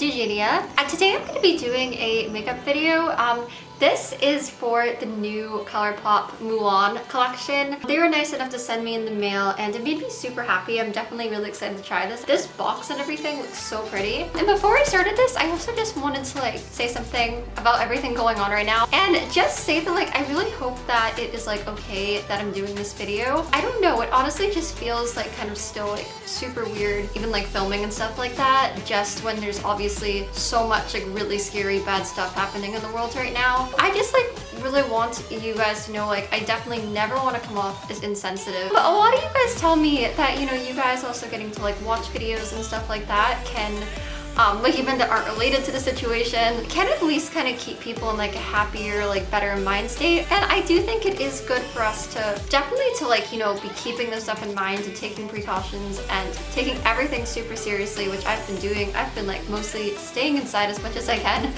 Eugenia, and today I'm going to be doing a makeup video. This is for the new Colourpop Mulan collection. They were nice enough to send me in the mail and it made me super happy. I'm definitely really excited to try this. This box and everything looks so pretty. And before I started this, I also just wanted to say something about everything going on right now and just say that I really hope that it is okay that I'm doing this video. I don't know, it honestly just feels kind of still super weird, even filming and stuff like that, just when there's obviously so much really scary bad stuff happening in the world right now. I just really want you guys to know I definitely never want to come off as insensitive. But a lot of you guys tell me that you guys also getting to watch videos and stuff like that can even that aren't related to the situation, can at least kind of keep people in a happier, better mind state. And I do think it is good for us to definitely to be keeping this stuff in mind and taking precautions and taking everything super seriously, which I've been doing. I've been mostly staying inside as much as I can.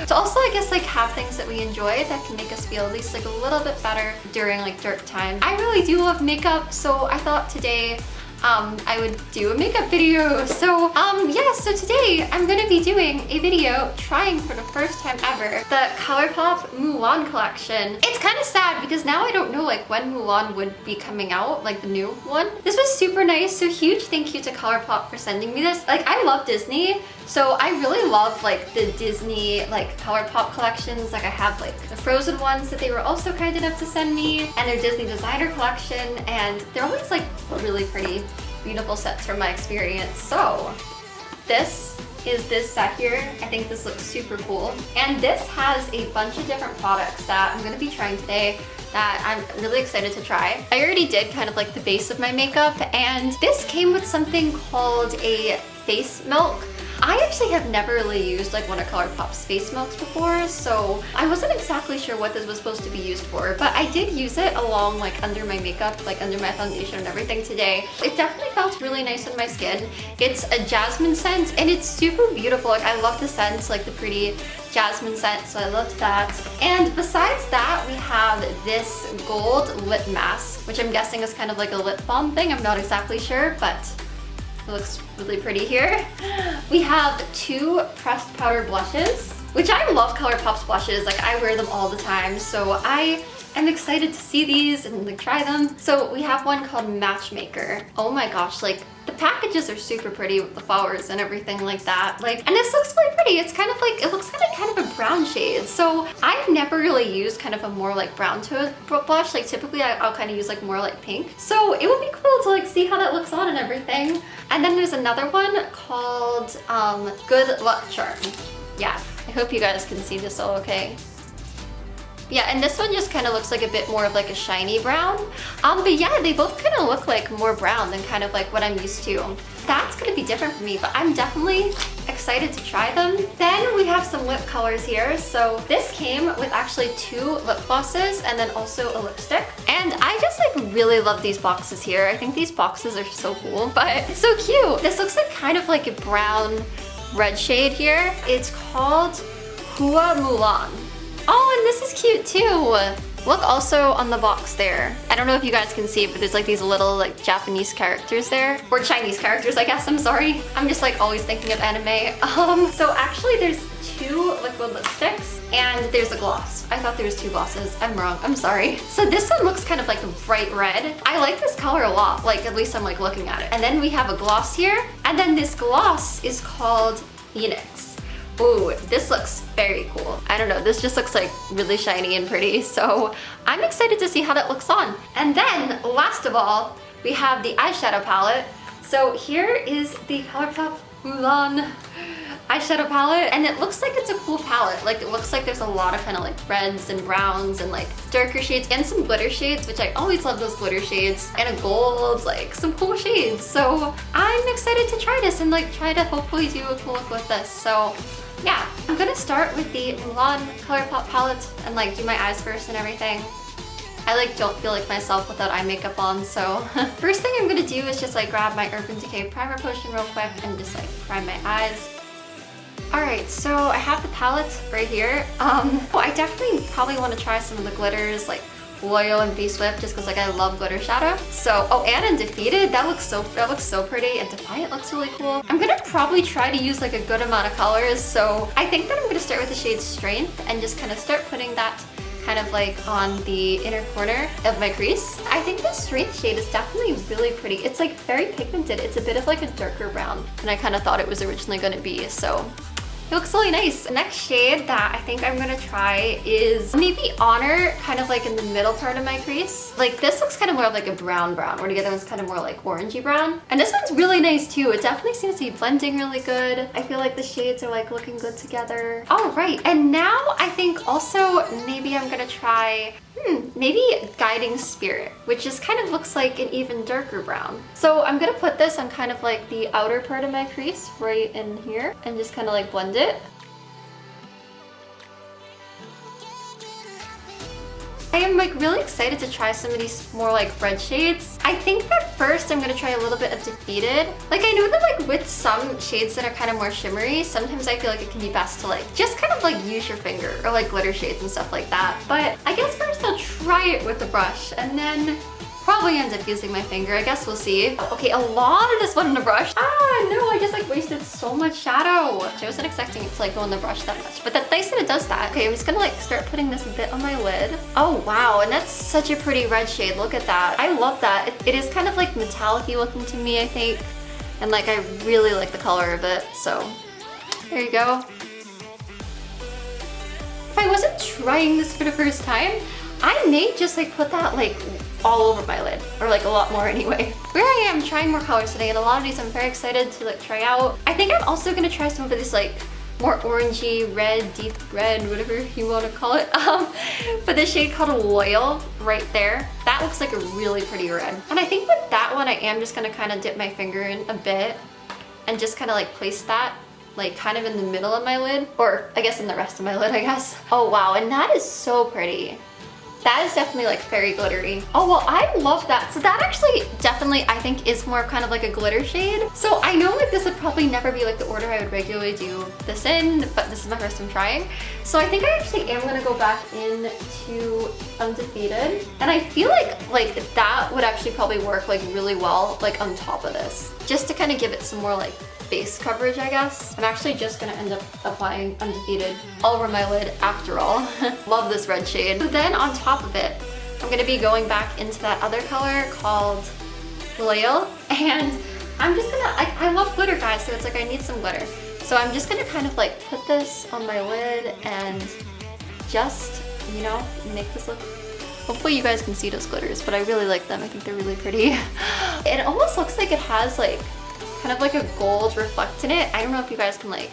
To also, I guess, have things that we enjoy that can make us feel at least a little bit better during dark times. I really do love makeup, so I thought today I would do a makeup video. So yeah, so today I'm gonna be doing a video trying for the first time ever the Colourpop Mulan collection. It's kind of sad because now I don't know when Mulan would be coming out, the new one. This was super nice, so huge thank you to Colourpop for sending me this. I love Disney, so I really love the Disney Colourpop collections. I have the Frozen ones that they were also kind enough to send me, and their Disney designer collection, and they're always really pretty, beautiful sets from my experience. So this is this set here. I think this looks super cool, and this has a bunch of different products that I'm gonna be trying today that I'm really excited to try. I already did kind of the base of my makeup, and this came with something called a face milk. I actually have never really used one of Colourpop's face milks before, so I wasn't exactly sure what this was supposed to be used for, but I did use it along under my makeup, under my foundation and everything today. It definitely felt really nice on my skin. It's a jasmine scent and it's super beautiful. I love the scents, the pretty jasmine scent, so I loved that. And besides that, we have this gold lip mask, which I'm guessing is kind of a lip balm thing. I'm not exactly sure, but it looks really pretty here. We have two pressed powder blushes, which I love Colourpop's blushes. I wear them all the time, so I am excited to see these and try them. So we have one called Matchmaker. Oh my gosh, the packages are super pretty with the flowers and everything like that. And this looks really pretty. It's kind of it looks kind of a brown shade. So I've never really used kind of a more brown tone blush. Typically I'll kind of use more pink. So it would be cool to see how that looks on and everything. And then there's another one called Good Luck Charm. Yeah, I hope you guys can see this all okay. Yeah, and this one just kind of looks a bit more of a shiny brown. But yeah, they both kind of look more brown than kind of what I'm used to. That's gonna be different for me, but I'm definitely excited to try them. Then we have some lip colors here. So this came with actually two lip glosses and then also a lipstick. And I just really love these boxes here. I think these boxes are so cool, but it's so cute. This looks kind of a brown red shade here. It's called Hua Mulan. Oh, and this is cute too. Look also on the box there. I don't know if you guys can see, but there's these little Japanese characters there. Or Chinese characters, I guess, I'm sorry. I'm just always thinking of anime. So actually there's two liquid lipsticks and there's a gloss. I thought there was two glosses. I'm wrong, I'm sorry. So this one looks kind of bright red. I like this color a lot, at least I'm looking at it. And then we have a gloss here. And then this gloss is called Phoenix. Ooh, this looks very cool. I don't know, this just looks really shiny and pretty, so I'm excited to see how that looks on. And then, last of all, we have the eyeshadow palette. So here is the Colourpop Mulan eyeshadow palette, and it looks it's a cool palette. It looks there's a lot of kind of reds and browns and darker shades and some glitter shades, which I always love those glitter shades, and a gold, some cool shades. So I'm excited to try this and try to hopefully do a cool look with this. So yeah, I'm gonna start with the Mulan Colourpop palette and do my eyes first and everything. I don't feel myself without eye makeup on, so first thing I'm gonna do is just grab my Urban Decay primer potion real quick and just prime my eyes. Alright, so I have the palette right here. I definitely probably want to try some of the glitters Loyal and Be Swift just because like I love glitter shadow. So, oh, and Undefeated, that looks so pretty, and Defiant looks really cool. I'm gonna probably try to use like a good amount of colors, so I think that I'm gonna start with the shade Strength and just kind of start putting that kind of like on the inner corner of my crease. I think the Strength shade is definitely really pretty. It's like very pigmented. It's a bit of like a darker brown than I kind of thought it was originally gonna be, so it looks really nice. The next shade that I think I'm gonna try is maybe Honor, kind of like in the middle part of my crease. Like this looks kind of more of like a brown, where the other one's kind of more like orangey brown. And this one's really nice too. It definitely seems to be blending really good. I feel like the shades are like looking good together. All right, and now I think also maybe I'm gonna try maybe Guiding Spirit, which just kind of looks like an even darker brown. So I'm gonna put this on kind of like the outer part of my crease right in here and just kind of like blend it. I am like really excited to try some of these more like red shades. I think that first I'm gonna try a little bit of Defeated. Like I know that like with some shades that are kind of more shimmery, sometimes I feel like it can be best to like just kind of like use your finger or like glitter shades and stuff like that. But I guess first I'll try it with the brush and then probably end up using my finger. I guess we'll see. Okay, a lot of this went in the brush. Ah, no, I just like wasted so much shadow. I wasn't expecting it to like go in the brush that much, but that's nice that it does that. Okay, I'm just gonna like start putting this a bit on my lid. Oh, wow, and that's such a pretty red shade. Look at that. I love that. It is kind of like metallic-y looking to me, I think. And like, I really like the color of it, so there you go. If I wasn't trying this for the first time, I may just like put that like all over my lid, or like a lot more anyway. Where I am trying more colors today, and a lot of these I'm very excited to like try out. I think I'm also gonna try some of this like more orangey, red, deep red, whatever you want to call it. But the shade called Loyal right there, that looks like a really pretty red. And I think with that one, I am just gonna kind of dip my finger in a bit and just kind of like place that like kind of in the middle of my lid, or I guess in the rest of my lid, I guess. Oh wow, and that is so pretty. That is definitely like very glittery. Oh, well, I love that. So that actually definitely, I think, is more kind of like a glitter shade. So I know like this would probably never be like the order I would regularly do this in, but this is my first time trying. So I think I actually am gonna go back into Undefeated. And I feel like that would actually probably work like really well like on top of this, just to kind of give it some more like base coverage, I guess. I'm actually just gonna end up applying Undefeated all over my lid after all. Love this red shade. So then on top of it, I'm gonna be going back into that other color called Loyal, and I'm just gonna, I love glitter, guys, so it's like I need some glitter. So I'm just gonna kind of like put this on my lid and just, you know, make this look. Hopefully you guys can see those glitters, but I really like them. I think they're really pretty. It almost looks like it has like kind of like a gold reflect in it. I don't know if you guys can like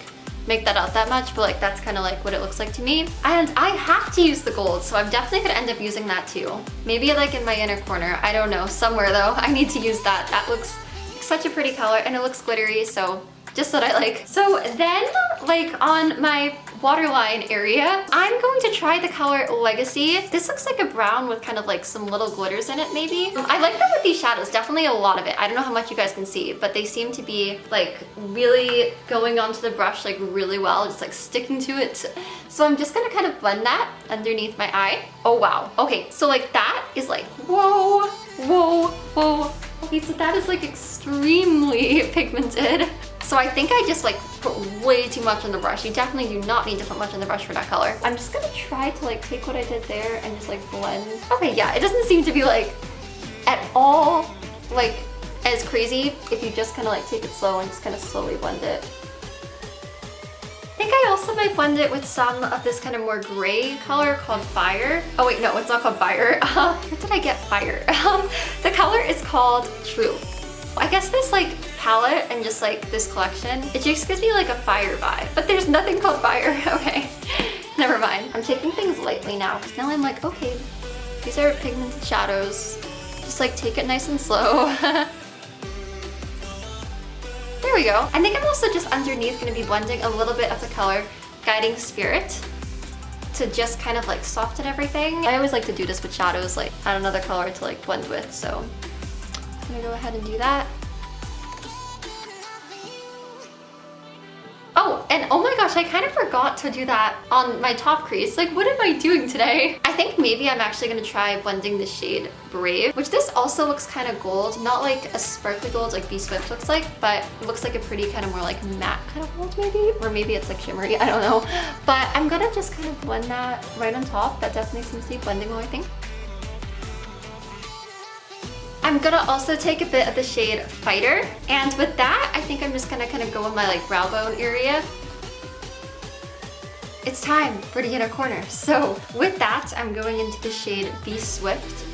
make that out that much, but like that's kind of like what it looks like to me. And I have to use the gold, so I'm definitely gonna end up using that too. Maybe like in my inner corner, I don't know, somewhere though. I need to use that. That looks like such a pretty color and it looks glittery, so just what I like. So then like on my waterline area, I'm going to try the color Legacy. This looks like a brown with kind of like some little glitters in it maybe. I like that with these shadows, definitely a lot of it. I don't know how much you guys can see, but they seem to be like really going onto the brush like really well, just like sticking to it. So I'm just gonna kind of blend that underneath my eye. Oh wow, okay, so like that is like, whoa, whoa, whoa. Okay, so that is like extremely pigmented. So I think I just like put way too much on the brush. You definitely do not need to put much on the brush for that color. I'm just gonna try to like take what I did there and just like blend. Okay, yeah, it doesn't seem to be like at all like as crazy if you just kind of like take it slow and just kind of slowly blend it. I think I also might blend it with some of this kind of more gray color called Fire. Oh wait, no, it's not called Fire. Where did I get Fire? The color is called True. I guess this like palette and just like this collection, it just gives me like a fire vibe, but there's nothing called Fire. Okay, never mind. I'm taking things lightly now because now I'm like, okay, these are pigmented shadows. Just like take it nice and slow. There we go. I think I'm also just underneath gonna be blending a little bit of the color Guiding Spirit to just kind of like soften everything. I always like to do this with shadows, like add another color to like blend with, so I'm gonna go ahead and do that. Oh, and oh my gosh, I kind of forgot to do that on my top crease. Like, what am I doing today? I think maybe I'm actually gonna try blending the shade Brave, which this also looks kind of gold, not like a sparkly gold like Be Swift looks like, but it looks like a pretty kind of more like matte kind of gold maybe, or maybe it's like shimmery, I don't know. But I'm gonna just kind of blend that right on top. That definitely seems to be blending well, I think. I'm gonna also take a bit of the shade Fighter, and with that, I think I'm just gonna kind of go in my like brow bone area. It's time for the inner corner. So with that, I'm going into the shade Be Swift,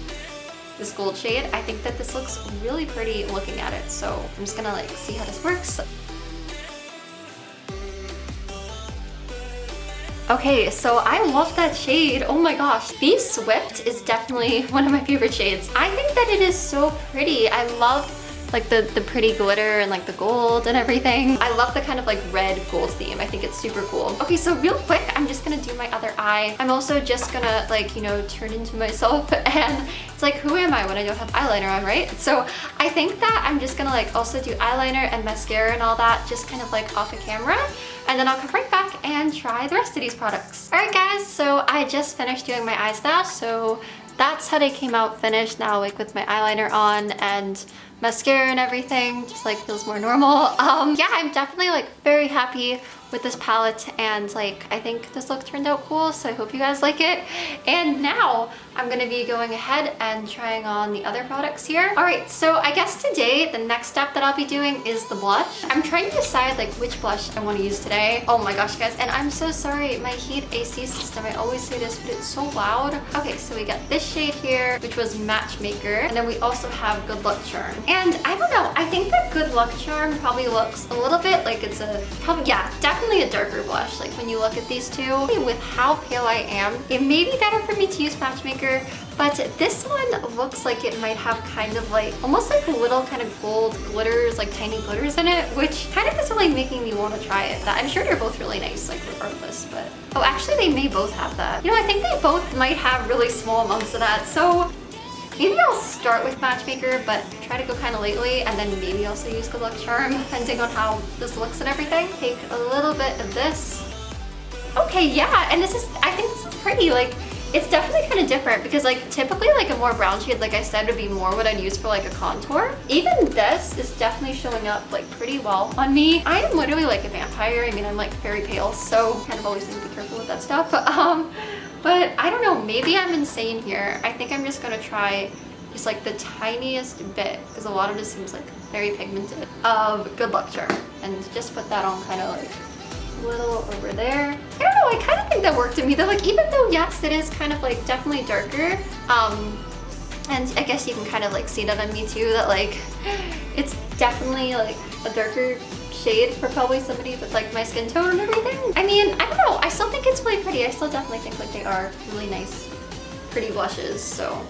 this gold shade. I think that this looks really pretty looking at it, so I'm just gonna like see how this works. Okay, so I love that shade. Oh my gosh. Be Swift is definitely one of my favorite shades. I think that it is so pretty. I love like the pretty glitter and like the gold and everything. I love the kind of like red gold theme. I think it's super cool. Okay, so real quick, I'm just gonna do my other eye. I'm also just gonna like, you know, turn into myself, and it's like, who am I when I don't have eyeliner on, right? So I think that I'm just gonna like also do eyeliner and mascara and all that, just kind of like off the camera. And then I'll come right back and try the rest of these products. All right guys, so I just finished doing my eyes now. So that's how they came out finished now, like with my eyeliner on and mascara and everything, just like feels more normal. Yeah, I'm definitely like very happy with this palette, and like I think this look turned out cool, so I hope you guys like it. And now I'm gonna be going ahead and trying on the other products here. All right, so I guess today the next step that I'll be doing is the blush. I'm trying to decide like which blush I want to use today. Oh my gosh guys, and I'm so sorry, my heat AC system, I always say this, but it's so loud. Okay, so we got this shade here, which was Matchmaker, and then we also have Good Luck Charm. And I don't know, I think that Good Luck Charm probably looks a little bit like it's a, probably, yeah, definitely a darker blush. Like when you look at these two, with how pale I am, it may be better for me to use Matchmaker, but this one looks like it might have kind of like, almost like little kind of gold glitters, like tiny glitters in it, which kind of is really making me want to try it. I'm sure they're both really nice, like regardless, but, oh, actually they may both have that. You know, I think they both might have really small amounts of that, so maybe I'll start with Matchmaker, but try to go kind of lightly, and then maybe also use Good Luck Charm, depending on how this looks and everything. Take a little bit of this. Okay, yeah, and this is, I think this is pretty, like, it's definitely kind of different, because like typically like a more brown shade, like I said, would be more what I'd use for like a contour. Even this is definitely showing up like pretty well on me. I am literally like a vampire. I mean, I'm like very pale, so kind of always need to be careful with that stuff. But I don't know, maybe I'm insane here. I think I'm just gonna try just like the tiniest bit, because a lot of this seems like very pigmented, of Good Luck Charm, and just put that on kind of like a little over there. I don't know, I kind of think that worked on me though. Like, even though yes, it is kind of like definitely darker, and I guess you can kind of like see that on me too, that like it's definitely like a darker shade for probably somebody with like my skin tone and everything. I mean, I don't know, I still think it's really pretty. I still definitely think like they are really nice, pretty blushes, so.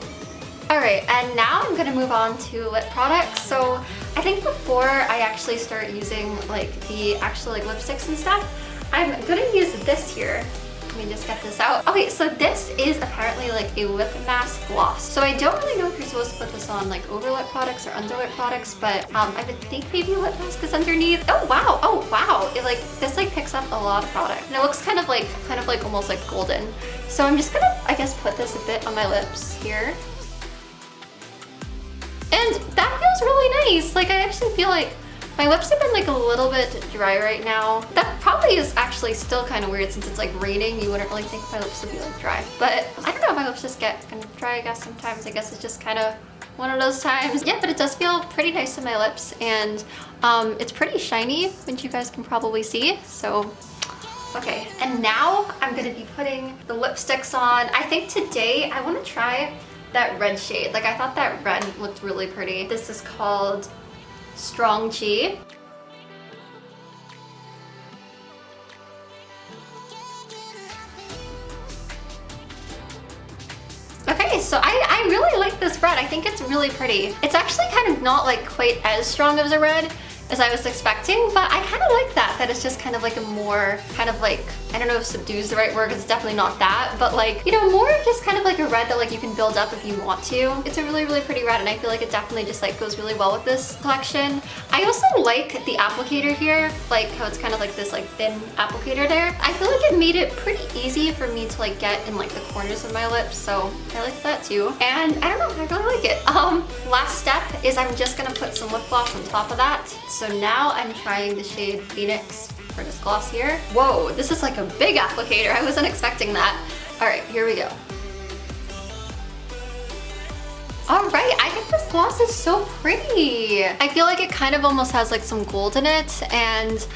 All right, and now I'm gonna move on to lip products. So I think before I actually start using like the actual like lipsticks and stuff, I'm gonna use this here. Let me just get this out. Okay, so this is apparently like a lip mask gloss. So I don't really know if you're supposed to put this on like over lip products or under lip products, but I would think maybe a lip mask is underneath. Oh wow, it like, this like picks up a lot of product. And it looks kind of like almost like golden. So I'm just gonna, I guess, put this a bit on my lips here. And that feels really nice. Like, I actually feel like my lips have been like a little bit dry right now. That probably is actually still kind of weird, since it's like raining. You wouldn't really think my lips would be like dry. But I don't know, my lips just get kind of dry, I guess, sometimes. I guess it's just kind of one of those times. Yeah, but it does feel pretty nice on my lips, and it's pretty shiny, which you guys can probably see. So, okay, and now I'm gonna be putting the lipsticks on. I think today I want to try that red shade. Like, I thought that red looked really pretty. This is called Strong Chi. Okay, so I really like this red. I think it's really pretty. It's actually kind of not like quite as strong as a red as I was expecting, but I kind of like that it's just kind of like a more kind of like, I don't know if subdue is the right word, because it's definitely not that, but like, you know, more of just kind of like a red that like you can build up if you want to. It's a really, really pretty red, and I feel like it definitely just like goes really well with this collection. I also like the applicator here, like how it's kind of like this like thin applicator there. I feel like it made it pretty easy for me to like get in like the corners of my lips, so I like that too. And I don't know, I really like it. Last step is I'm just gonna put some lip gloss on top of that. So now I'm trying the shade Phoenix for this gloss here. Whoa, this is like a big applicator. I wasn't expecting that. All right, here we go. All right, I think this gloss is so pretty. I feel like it kind of almost has like some gold in it, and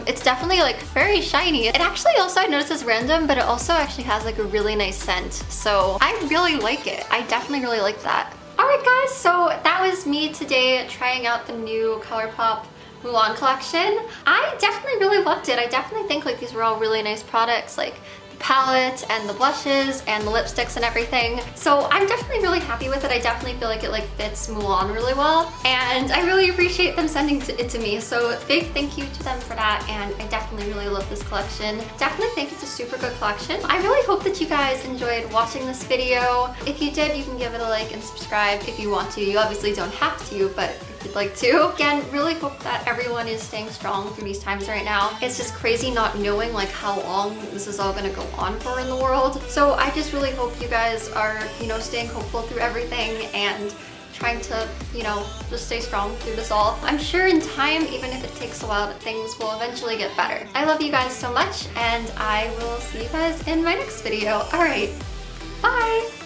it's definitely like very shiny. It actually also, I noticed is random, but it also actually has like a really nice scent. So I really like it. I definitely really like that. All right guys, so that was me today trying out the new Colourpop Mulan collection. I definitely really loved it. I definitely think like these were all really nice products, like the palette and the blushes and the lipsticks and everything. So I'm definitely really happy with it. I definitely feel like it like fits Mulan really well, and I really appreciate them sending it to me. So big thank you to them for that, and I definitely really love this collection. Definitely think it's a super good collection. I really hope that you guys enjoyed watching this video. If you did, you can give it a like and subscribe if you want to. You obviously don't have to, but if you'd like to. Again, really hope that everyone is staying strong through these times right now. It's just crazy not knowing like how long this is all gonna go on for in the world. So I just really hope you guys are, you know, staying hopeful through everything and trying to, you know, just stay strong through this all. I'm sure in time, even if it takes a while, that things will eventually get better. I love you guys so much, and I will see you guys in my next video. All right, bye.